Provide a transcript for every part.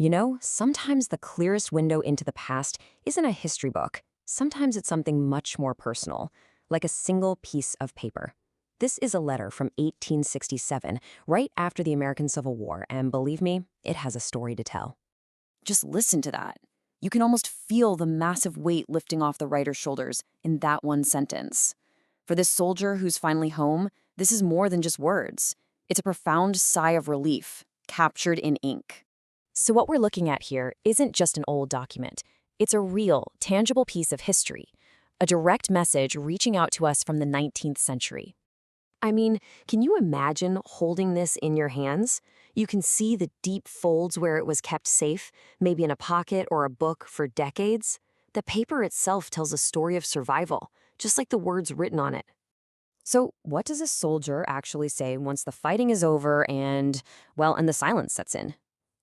You know, sometimes the clearest window into the past isn't a history book. Sometimes it's something much more personal, like a single piece of paper. This is a letter from 1867, right after the American Civil War, and believe me, it has a story to tell. Just listen to that. You can almost feel the massive weight lifting off the writer's shoulders in that one sentence. For this soldier who's finally home, this is more than just words. It's a profound sigh of relief, captured in ink. So what we're looking at here isn't just an old document. It's a real, tangible piece of history, a direct message reaching out to us from the 19th century. I mean, can you imagine holding this in your hands? You can see the deep folds where it was kept safe, maybe in a pocket or a book for decades. The paper itself tells a story of survival, just like the words written on it. So what does a soldier actually say once the fighting is over and the silence sets in?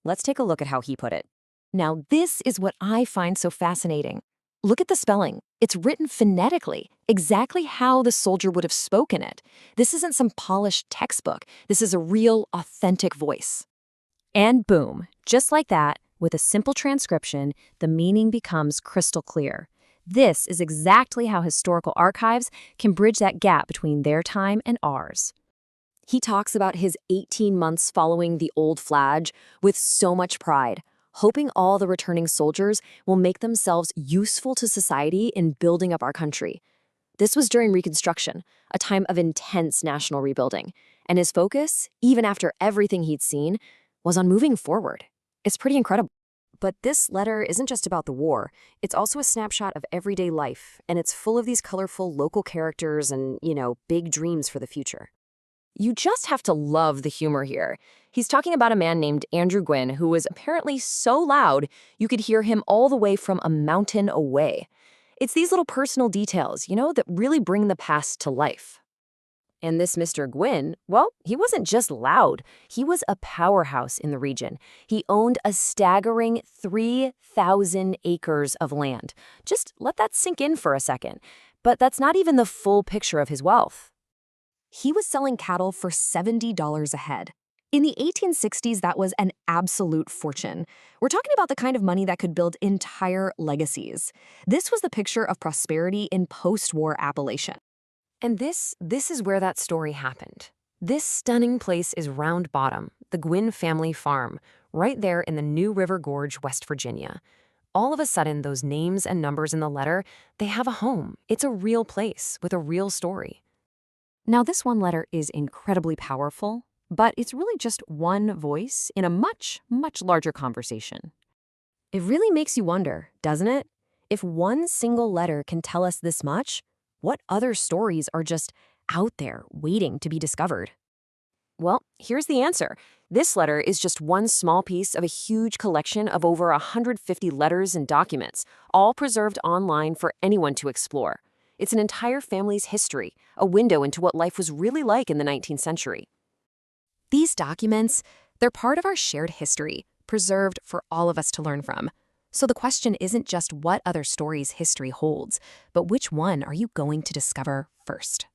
Let's take a look at how he put it. Now, this is what I find so fascinating. Look at the spelling. It's written phonetically, exactly how the soldier would have spoken it. This isn't some polished textbook. This is a real, authentic voice. And boom, just like that, with a simple transcription, the meaning becomes crystal clear. This is exactly how historical archives can bridge that gap between their time and ours. He talks about his 18 months following the old flag with so much pride, hoping all the returning soldiers will make themselves useful to society in building up our country. This was during Reconstruction, a time of intense national rebuilding, and his focus, even after everything he'd seen, was on moving forward. It's pretty incredible. But this letter isn't just about the war. It's also a snapshot of everyday life, and it's full of these colorful local characters and, big dreams for the future. You just have to love the humor here. He's talking about a man named Andrew Gwinn who was apparently so loud you could hear him all the way from a mountain away. It's these little personal details, that really bring the past to life. And this Mr. Gwinn, well, he wasn't just loud. He was a powerhouse in the region. He owned a staggering 3,000 acres of land. Just let that sink in for a second. But that's not even the full picture of his wealth. He was selling cattle for $70 a head. In the 1860s, that was an absolute fortune. We're talking about the kind of money that could build entire legacies. This was the picture of prosperity in post-war Appalachia. And this is where that story happened. This stunning place is Round Bottom, the Gwinn family farm, right there in the New River Gorge, West Virginia. All of a sudden, those names and numbers in the letter, they have a home. It's a real place with a real story. Now, this one letter is incredibly powerful, but it's really just one voice in a much, much larger conversation. It really makes you wonder, doesn't it? If one single letter can tell us this much, what other stories are just out there waiting to be discovered? Well, here's the answer. This letter is just one small piece of a huge collection of over 150 letters and documents, all preserved online for anyone to explore. It's an entire family's history, a window into what life was really like in the 19th century. These documents, they're part of our shared history, preserved for all of us to learn from. So the question isn't just what other stories history holds, but which one are you going to discover first?